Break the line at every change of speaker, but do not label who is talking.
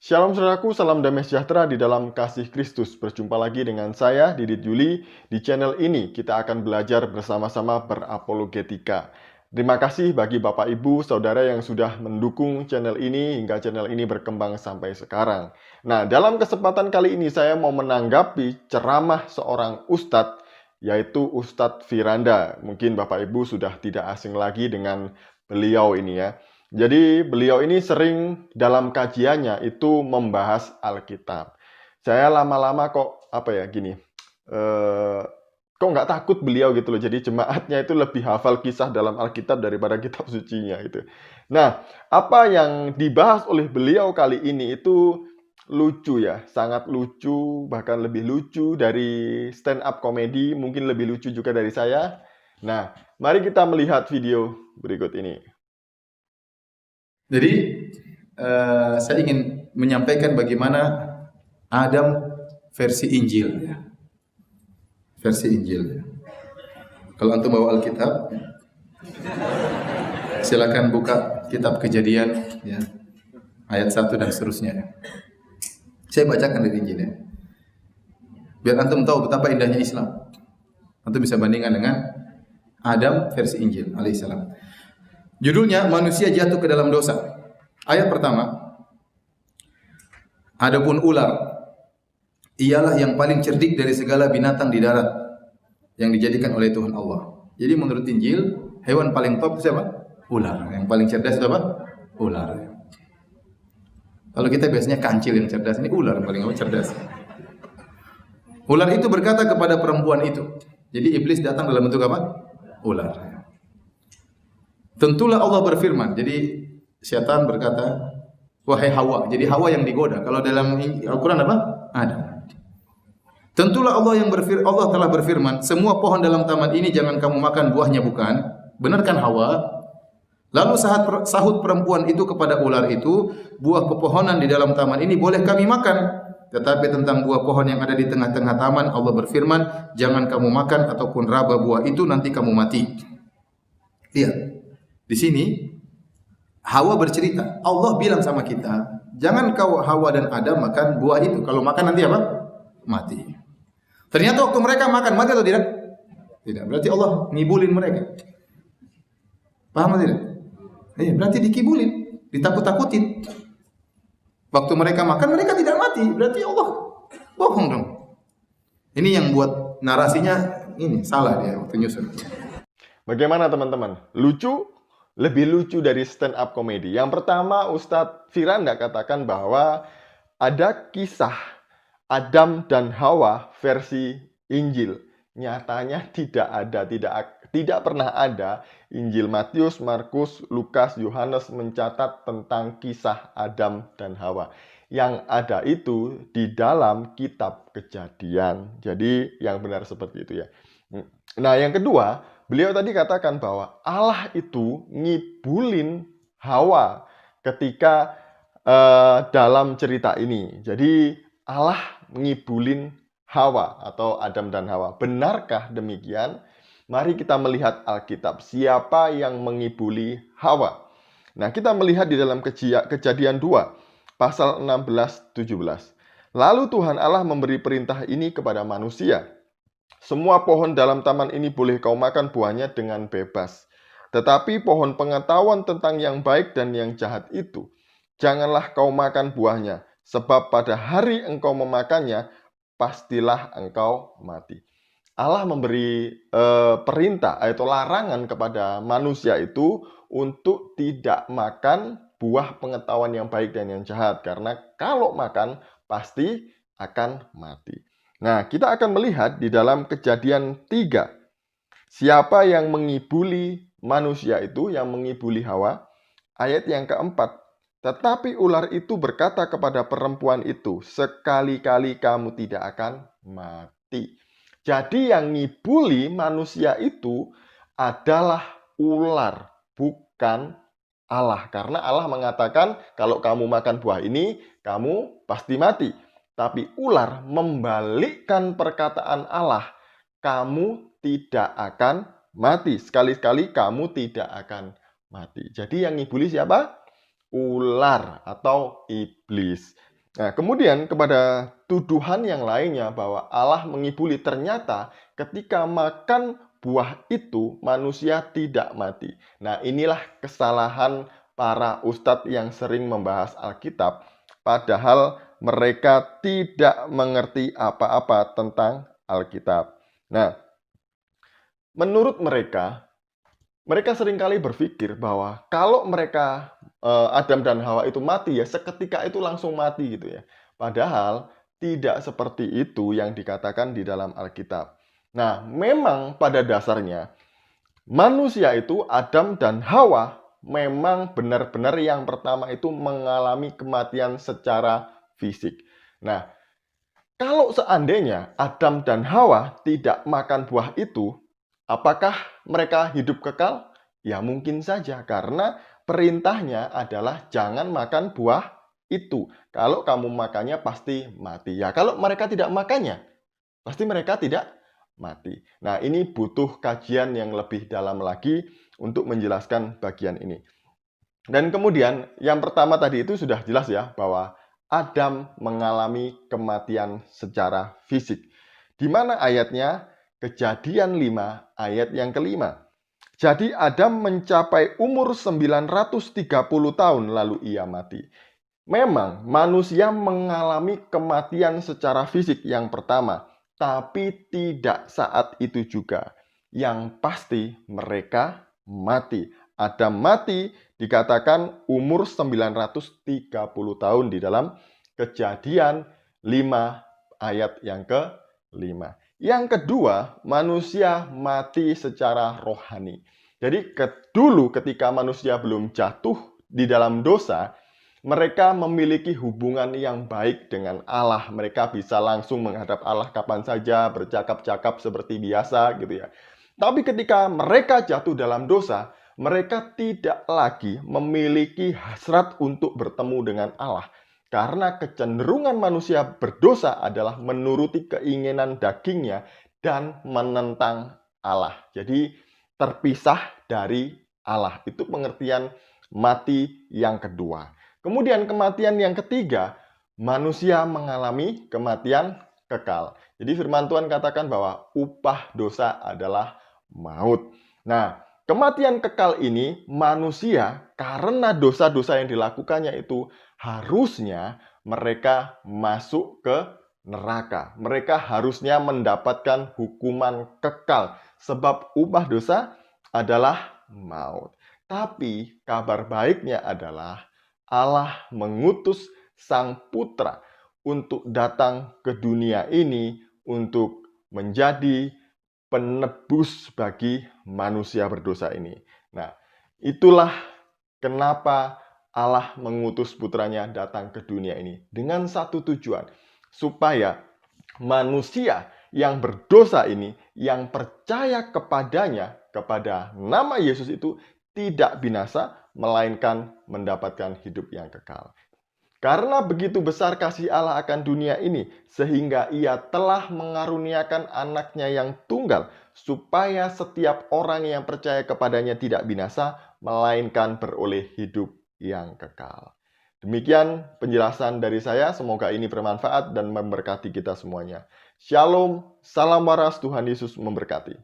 Shalom saudaraku, salam damai sejahtera di dalam kasih Kristus. Berjumpa lagi dengan saya, Didit Yuli. Di channel ini kita akan belajar bersama-sama berapologetika. Terima kasih bagi Bapak Ibu, Saudara yang sudah mendukung channel ini hingga channel ini berkembang sampai sekarang. Nah, dalam kesempatan kali ini saya mau menanggapi ceramah seorang ustadz, yaitu Ustadz Firanda. Mungkin Bapak Ibu sudah tidak asing lagi dengan beliau ini ya. Jadi beliau ini sering dalam kajiannya itu membahas Alkitab. Saya lama-lama kok kok nggak takut beliau gitu loh. Jadi jemaatnya itu lebih hafal kisah dalam Alkitab daripada kitab sucinya itu. Nah, apa yang dibahas oleh beliau kali ini itu lucu ya, sangat lucu, bahkan lebih lucu dari stand up komedi, mungkin lebih lucu juga dari saya. Nah, mari kita melihat video berikut ini.
Jadi saya ingin menyampaikan bagaimana Adam versi Injil. Versi Injil. Kalau antum bawa Alkitab, silakan buka kitab Kejadian, ya, ayat 1 dan seterusnya. Saya bacakan dari Injil ya. Biar antum tahu betapa indahnya Islam. Antum bisa bandingkan dengan Adam versi Injil alaihissalam. Judulnya manusia jatuh ke dalam dosa. Ayat pertama. Adapun ular ialah yang paling cerdik dari segala binatang di darat yang dijadikan oleh Tuhan Allah. Jadi menurut Injil, hewan paling top siapa? Ular. Yang paling cerdas itu apa? Ular. Kalau kita biasanya kancil yang cerdas, ini ular yang paling cerdas. Ular itu berkata kepada perempuan itu. Jadi iblis datang dalam bentuk apa? Ular. Tentulah Allah berfirman. Jadi setan berkata, wahai Hawa. Jadi Hawa yang digoda. Kalau dalam Al-Quran apa? Adam. Tentulah Allah telah berfirman, semua pohon dalam taman ini jangan kamu makan buahnya, bukan? Benar kan Hawa? Lalu sahut perempuan itu kepada ular itu, buah pepohonan di dalam taman ini boleh kami makan. Tetapi tentang buah pohon yang ada di tengah-tengah taman, Allah berfirman, jangan kamu makan ataupun raba buah itu, nanti kamu mati. Lihat, di sini Hawa bercerita, Allah bilang sama kita, jangan kau Hawa dan Adam makan buah itu. Kalau makan nanti apa? Mati. Ternyata waktu mereka makan, mati atau tidak? Tidak. Berarti Allah ngibulin mereka. Paham atau tidak? Berarti dikibulin, ditakut-takutin. Waktu mereka makan, mereka tidak mati. Berarti Allah bohong dong. Ini yang buat narasinya ini salah dia waktu nyusun.
Bagaimana teman-teman? Lucu? Lebih lucu dari stand up komedi. Yang pertama, Ustadz Firanda katakan bahwa ada kisah Adam dan Hawa versi Injil. Nyatanya tidak ada, tidak pernah ada Injil Matius, Markus, Lukas, Yohanes mencatat tentang kisah Adam dan Hawa. Yang ada itu di dalam kitab Kejadian. Jadi yang benar seperti itu ya. Nah, yang kedua, beliau tadi katakan bahwa Allah itu ngibulin Hawa ketika dalam cerita ini. Jadi Allah ngibulin Hawa atau Adam dan Hawa. Benarkah demikian? Mari kita melihat Alkitab. Siapa yang mengibuli Hawa? Nah, kita melihat di dalam Kejadian 2, pasal 16-17. Lalu Tuhan Allah memberi perintah ini kepada manusia. Semua pohon dalam taman ini boleh kau makan buahnya dengan bebas. Tetapi pohon pengetahuan tentang yang baik dan yang jahat itu, janganlah kau makan buahnya. Sebab pada hari engkau memakannya, pastilah engkau mati. Allah memberi perintah atau larangan kepada manusia itu untuk tidak makan buah pengetahuan yang baik dan yang jahat. Karena kalau makan, pasti akan mati. Nah, kita akan melihat di dalam Kejadian 3. Siapa yang mengibuli manusia itu, yang mengibuli Hawa? Ayat yang keempat. Tetapi ular itu berkata kepada perempuan itu, sekali-kali kamu tidak akan mati. Jadi yang ngibuli manusia itu adalah ular, bukan Allah. Karena Allah mengatakan, kalau kamu makan buah ini, kamu pasti mati. Tapi ular membalikkan perkataan Allah, kamu tidak akan mati. Sekali-sekali kamu tidak akan mati. Jadi yang ngibuli siapa? Ular atau iblis. Nah, kemudian kepada tuduhan yang lainnya bahwa Allah mengibuli, ternyata ketika makan buah itu manusia tidak mati. Nah, inilah kesalahan para ustadz yang sering membahas Alkitab, padahal mereka tidak mengerti apa-apa tentang Alkitab. Nah, menurut mereka seringkali berpikir bahwa kalau mereka Adam dan Hawa itu mati ya seketika itu langsung mati gitu ya. Padahal tidak seperti itu yang dikatakan di dalam Alkitab. Nah, memang pada dasarnya manusia itu Adam dan Hawa memang benar-benar yang pertama itu mengalami kematian secara fisik. Nah, kalau seandainya Adam dan Hawa tidak makan buah itu, apakah mereka hidup kekal? Ya mungkin saja, karena perintahnya adalah jangan makan buah itu. Kalau kamu makannya pasti mati. Ya kalau mereka tidak makannya, pasti mereka tidak mati. Nah, ini butuh kajian yang lebih dalam lagi untuk menjelaskan bagian ini. Dan kemudian yang pertama tadi itu sudah jelas ya bahwa Adam mengalami kematian secara fisik. Di mana ayatnya? Kejadian 5 ayat yang kelima. Jadi Adam mencapai umur 930 tahun lalu ia mati. Memang manusia mengalami kematian secara fisik yang pertama, tapi tidak saat itu juga. Yang pasti mereka mati. Adam mati dikatakan umur 930 tahun di dalam Kejadian 5 ayat yang ke-5. Yang kedua, manusia mati secara rohani. Jadi dulu ketika manusia belum jatuh di dalam dosa, mereka memiliki hubungan yang baik dengan Allah. Mereka bisa langsung menghadap Allah kapan saja, bercakap-cakap seperti biasa gitu ya. Tapi ketika mereka jatuh dalam dosa, mereka tidak lagi memiliki hasrat untuk bertemu dengan Allah. Karena kecenderungan manusia berdosa adalah menuruti keinginan dagingnya dan menentang Allah. Jadi terpisah dari Allah. Itu pengertian mati yang kedua. Kemudian kematian yang ketiga, manusia mengalami kematian kekal. Jadi firman Tuhan katakan bahwa upah dosa adalah maut. Nah, kematian kekal ini manusia karena dosa-dosa yang dilakukannya itu harusnya mereka masuk ke neraka. Mereka harusnya mendapatkan hukuman kekal sebab upah dosa adalah maut. Tapi kabar baiknya adalah Allah mengutus Sang Putra untuk datang ke dunia ini untuk menjadi penebus bagi manusia berdosa ini. Nah, itulah kenapa Allah mengutus putranya datang ke dunia ini. Dengan satu tujuan, supaya manusia yang berdosa ini, yang percaya kepadanya, kepada nama Yesus itu, tidak binasa, melainkan mendapatkan hidup yang kekal. Karena begitu besar kasih Allah akan dunia ini, sehingga ia telah mengaruniakan anaknya yang tunggal, supaya setiap orang yang percaya kepadanya tidak binasa, melainkan beroleh hidup yang kekal. Demikian penjelasan dari saya, semoga ini bermanfaat dan memberkati kita semuanya. Shalom, salam waras, Tuhan Yesus memberkati.